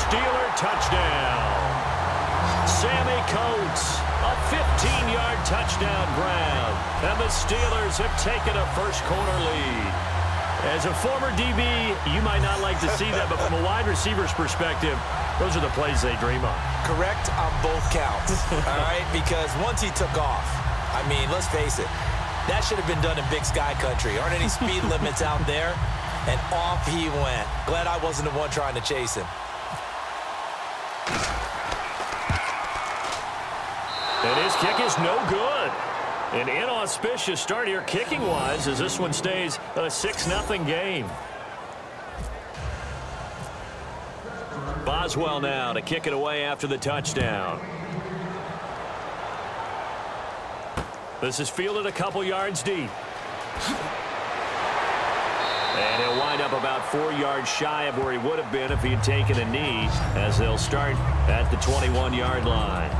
Steeler touchdown. Sammy Coates, a 15-yard touchdown grab. And the Steelers have taken a first-quarter lead. As a former DB, you might not like to see that, but from a wide receiver's perspective, those are the plays they dream of. Correct on both counts, all right? Because once he took off, I mean, let's face it, that should have been done in Big Sky Country. Aren't any speed limits out there? And off he went. Glad I wasn't the one trying to chase him. And his kick is no good. An inauspicious start here kicking-wise as this one stays a 6-0 game. Boswell now to kick it away after the touchdown. This is fielded a couple yards deep. And he'll wind up about 4 yards shy of where he would have been if he had taken a knee, as they'll start at the 21-yard line.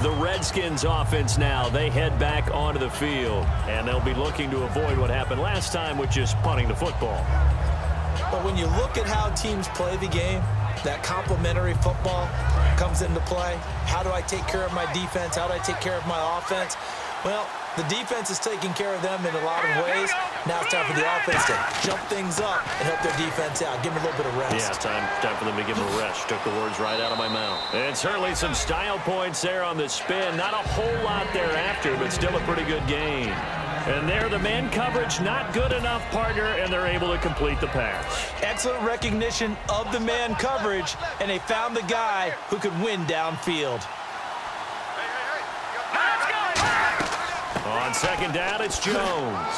The Redskins offense now, they head back onto the field, and they'll be looking to avoid what happened last time, which is punting the football. But when you look at how teams play the game, that complementary football comes into play. How do I take care of my defense? How do I take care of my offense? Well, the defense is taking care of them in a lot of ways. Now it's time for the offense to jump things up and help their defense out. Give them a little bit of rest. Yeah, time for them to give them a rest. Took the words right out of my mouth. And certainly some style points there on the spin. Not a whole lot thereafter, but still a pretty good game. And there, the man coverage not good enough, partner, and they're able to complete the pass. Excellent recognition of the man coverage, and they found the guy who could win downfield. On second down, it's Jones.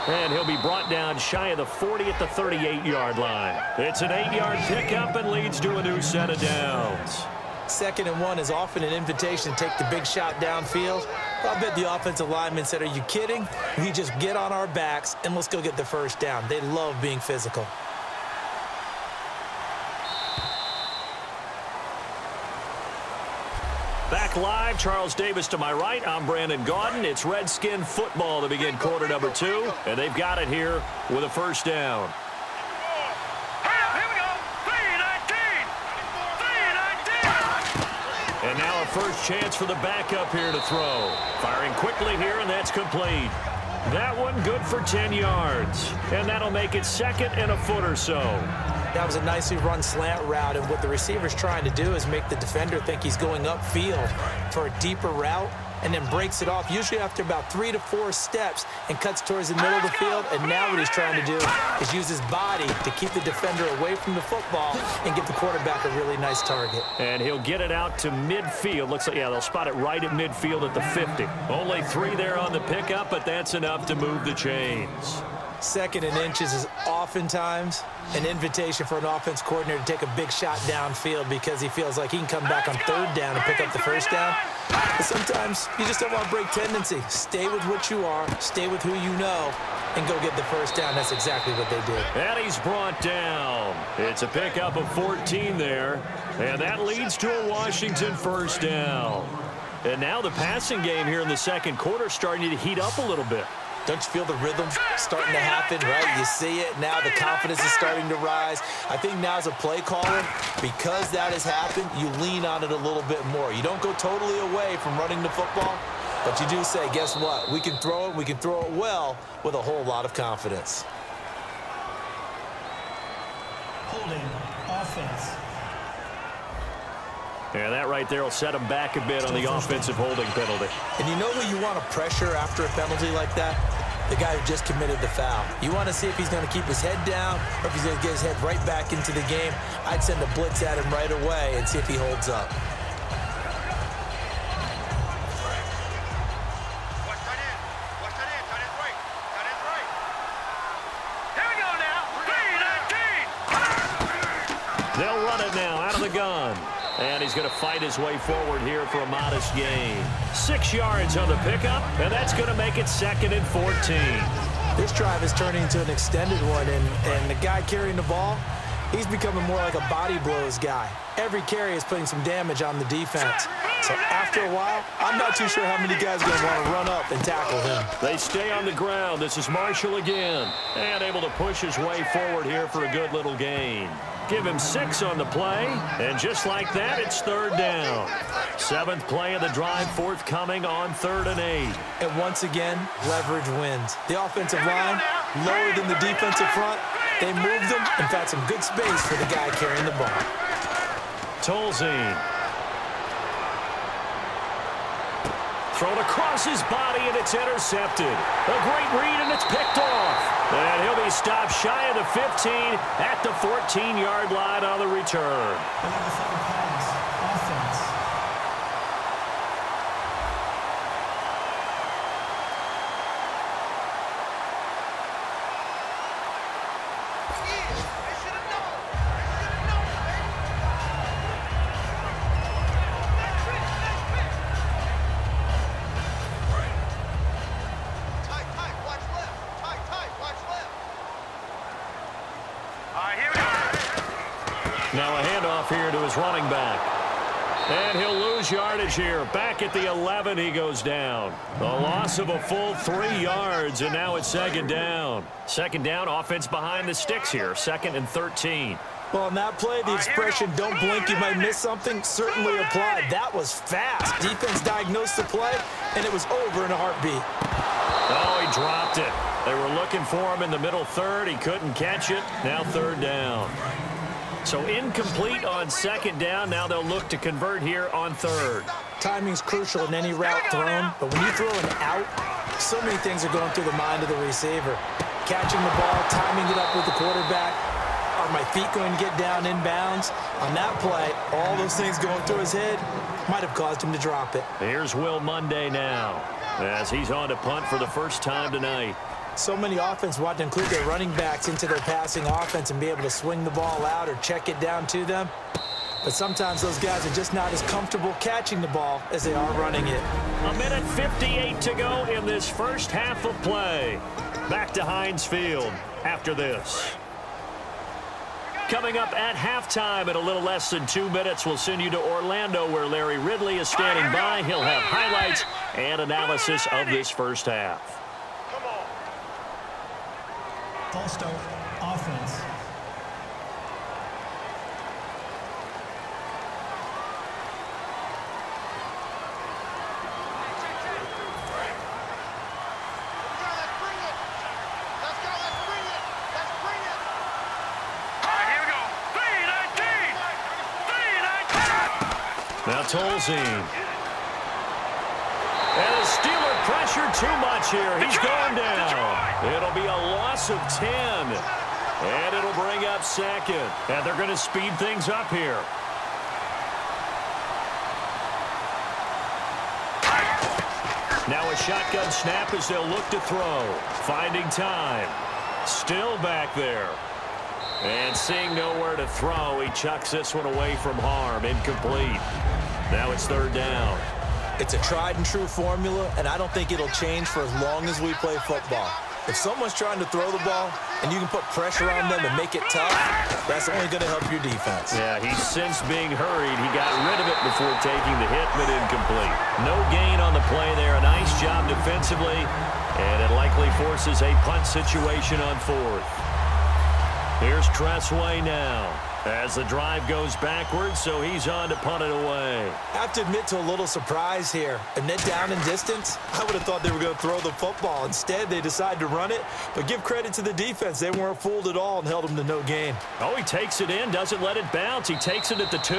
And he'll be brought down shy of the 40 at the 38-yard line. It's an 8-yard pickup and leads to a new set of downs. 2nd and 1 is often an invitation to take the big shot downfield. I bet the offensive lineman said, are you kidding? We just get on our backs and let's go get the first down. They love being physical. Back live, Charles Davis to my right. I'm Brandon Gaudin. It's Redskin football to begin quarter number 2, and they've got it here with a first down. And now a first chance for the backup here to throw. Firing quickly here, and that's complete. That one good for 10 yards. And that'll make it 2nd and a foot or so. That was a nicely run slant route, and what the receiver's trying to do is make the defender think he's going upfield for a deeper route and then breaks it off, usually after about 3 to 4 steps, and cuts towards the middle of the field. And now what he's trying to do is use his body to keep the defender away from the football and give the quarterback a really nice target. And he'll get it out to midfield. Looks like, yeah, they'll spot it right at midfield at the 50. Only 3 there on the pickup, but that's enough to move the chains. 2nd and inches is oftentimes an invitation for an offense coordinator to take a big shot downfield because he feels like he can come back on 3rd down and pick up the first down. But sometimes you just don't want to break tendency. Stay with what you are, stay with who you know, and go get the first down. That's exactly what they did. And he's brought down. It's a pickup of 14 there, and that leads to a Washington first down. And now the passing game here in the 2nd quarter starting to heat up a little bit. Don't you feel the rhythm starting to happen, right? You see it. Now the confidence is starting to rise. I think now as a play caller, because that has happened, you lean on it a little bit more. You don't go totally away from running the football, but you do say, guess what? We can throw it. We can throw it well with a whole lot of confidence. Holding offense. Yeah, that right there will set him back a bit on the offensive holding penalty. And you know who you want to pressure after a penalty like that? The guy who just committed the foul. You want to see if he's going to keep his head down or if he's going to get his head right back into the game. I'd send a blitz at him right away and see if he holds up. They'll run it now out of the gun. And he's going to fight his way forward here for a modest gain. 6 yards on the pickup, and that's going to make it 2nd and 14. This drive is turning into an extended one, and the guy carrying the ball, He's becoming more like a body blows guy. Every carry is putting some damage on the defense. So after a while, I'm not too sure how many guys are going to want to run up and tackle him. They stay on the ground. This is Marshall again. And able to push his way forward here for a good little gain. Give him 6 on the play. And just like that, it's 3rd down. 7th play of the drive forthcoming on 3rd and 8. And once again, leverage wins. The offensive line, lower than the defensive front. They moved them and found some good space for the guy carrying the ball. Tolzien. Thrown across his body, and it's intercepted. A great read, and it's picked off. And he'll be stopped shy of the 15 at the 14-yard line on the return. Pass, offense. Now a handoff here to his running back. And he'll lose yardage here. Back at the 11, he goes down. A loss of a full 3 yards, and now it's 2nd down. 2nd down, offense behind the sticks here. 2nd and 13. Well, on that play, the expression, don't blink, you might miss something, certainly applied. That was fast. Defense diagnosed the play, and it was over in a heartbeat. Oh, he dropped it. They were looking for him in the middle 3rd. He couldn't catch it. Now 3rd down. So incomplete on 2nd down. Now they'll look to convert here on 3rd. Timing's crucial in any route thrown, but when you throw an out, so many things are going through the mind of the receiver. Catching the ball, timing it up with the quarterback. Are my feet going to get down inbounds? On that play, all those things going through his head might have caused him to drop it. Here's Will Monday now as he's on to punt for the first time tonight. So many offense want to include their running backs into their passing offense and be able to swing the ball out or check it down to them. But sometimes those guys are just not as comfortable catching the ball as they are running it. 1:58 to go in this first half of play. Back to Heinz Field after this. Coming up at halftime in a little less than 2 minutes, we'll send you to Orlando where Larry Ridley is standing by. He'll have highlights and analysis of this first half. False start, offense. Now Tolzien. And the Steeler pressure too much here. He's going down. It'll be a loss of 10. And it'll bring up 2nd. And they're going to speed things up here. Now a shotgun snap as they'll look to throw. Finding time. Still back there. And seeing nowhere to throw, he chucks this one away from harm. Incomplete. Now it's 3rd down. It's a tried and true formula, and I don't think it'll change for as long as we play football. If someone's trying to throw the ball and you can put pressure on them and make it tough, that's only going to help your defense. Yeah, he's since being hurried. He got rid of it before taking the hit, but incomplete. No gain on the play there. A nice job defensively, and it likely forces a punt situation on 4th. Here's Tressway now as the drive goes backwards, so he's on to punt it away. I have to admit to a little surprise here. A net down in distance, I would have thought they were going to throw the football. Instead, they decided to run it, but give credit to the defense. They weren't fooled at all and held them to no gain. Oh, he takes it in, doesn't let it bounce. He takes it at the 2.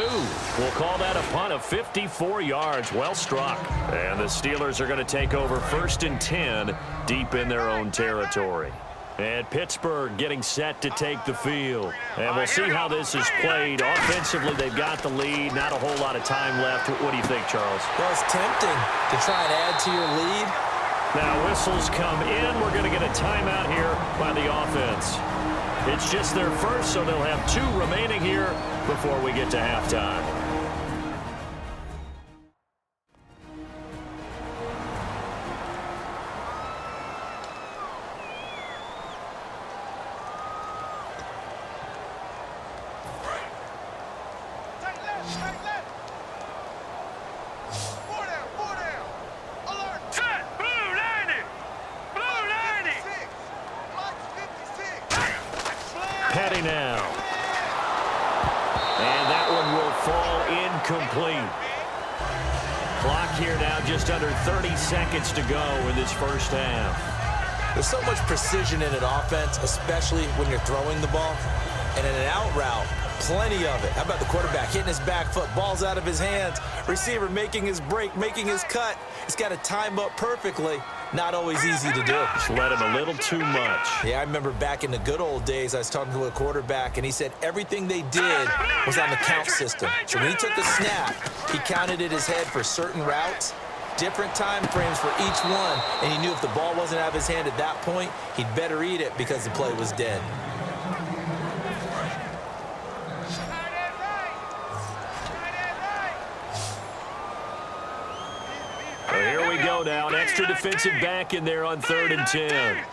We'll call that a punt of 54 yards. Well struck. And the Steelers are going to take over 1st and 10 deep in their own territory. And Pittsburgh getting set to take the field. And we'll see how this is played. Offensively, they've got the lead. Not a whole lot of time left. What do you think, Charles? Well, it's tempting to try and add to your lead. Now whistles come in. We're going to get a timeout here by the offense. It's just their first, so they'll have 2 remaining here before we get to halftime. incomplete. Clock here now just under 30 seconds to go in this first half. There's so much precision in an offense, especially when you're throwing the ball. And in an out route, plenty of it. How about the quarterback hitting his back foot, ball's out of his hands, receiver making his break, making his cut. He's got to time up perfectly. Not always easy to do. Just let him a little too much. Yeah, I remember back in the good old days, I was talking to a quarterback, and he said everything they did was on the count system. So when he took the snap, he counted in his head for certain routes, different time frames for each one, and he knew if the ball wasn't out of his hand at that point, he'd better eat it because the play was dead. So here we go now. An extra defensive back in there on 3rd and 10.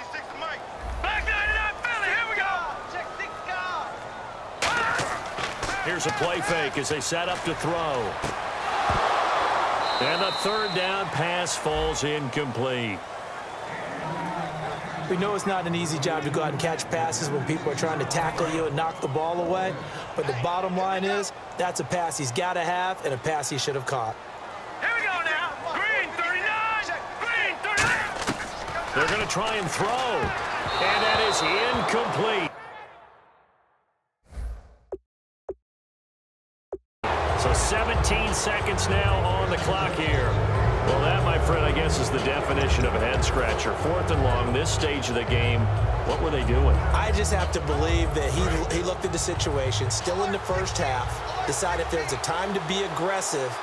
Here's a play fake as they set up to throw. And the 3rd down pass falls incomplete. We know it's not an easy job to go out and catch passes when people are trying to tackle you and knock the ball away. But the bottom line is that's a pass he's got to have and a pass he should have caught. They're going to try and throw. And that is incomplete. So 17 seconds now on the clock here. Well, that, my friend, I guess is the definition of a head-scratcher. 4th and long, this stage of the game. What were they doing? I just have to believe that he looked at the situation, still in the first half, decided if there's a time to be aggressive,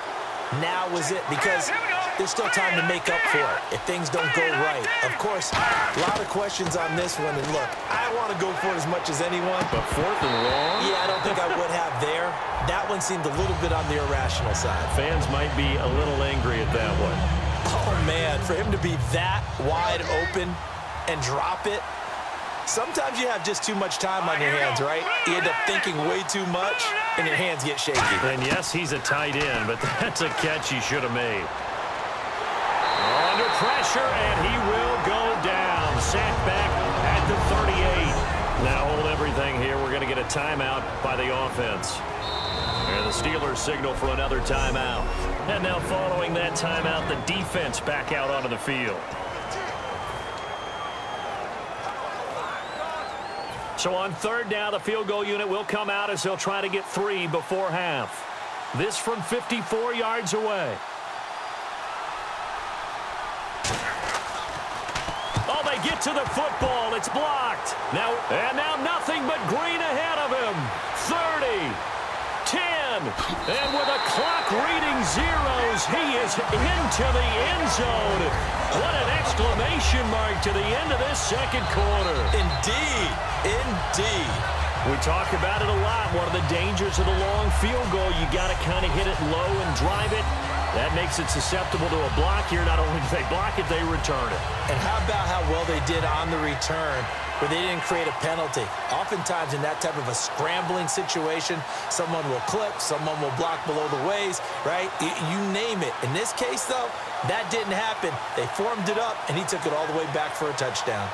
now was it, because there's still time to make up for it if things don't go right. Of course, a lot of questions on this one, and look, I want to go for it as much as anyone. But 4th and long? Yeah, I don't think I would have there. That one seemed a little bit on the irrational side. Fans might be a little angry at that one. Oh, man, for him to be that wide open and drop it, sometimes you have just too much time on your hands, right? You end up thinking way too much, and your hands get shaky. And yes, he's a tight end, but that's a catch he should have made. Under pressure, and he will go down. Sacked back at the 38. Now hold everything here. We're going to get a timeout by the offense. And the Steelers signal for another timeout. And now following that timeout, the defense back out onto the field. So on 3rd down, the field goal unit will come out as they'll try to get 3 before half. This from 54 yards away. Oh, they get to the football. It's blocked. Now nothing but green ahead of him. 30, 10, and with a clock reading zeros, he is into the end zone. What an exclamation mark to the end of this 2nd quarter. Indeed. Indeed. We talk about it a lot. One of the dangers of the long field goal, you got to kind of hit it low and drive it. That makes it susceptible to a block here. Not only do they block it, they return it. And how about how well they did on the return where they didn't create a penalty? Oftentimes in that type of a scrambling situation, someone will clip, someone will block below the waist, right? You name it. In this case, though, that didn't happen. They formed it up, and he took it all the way back for a touchdown.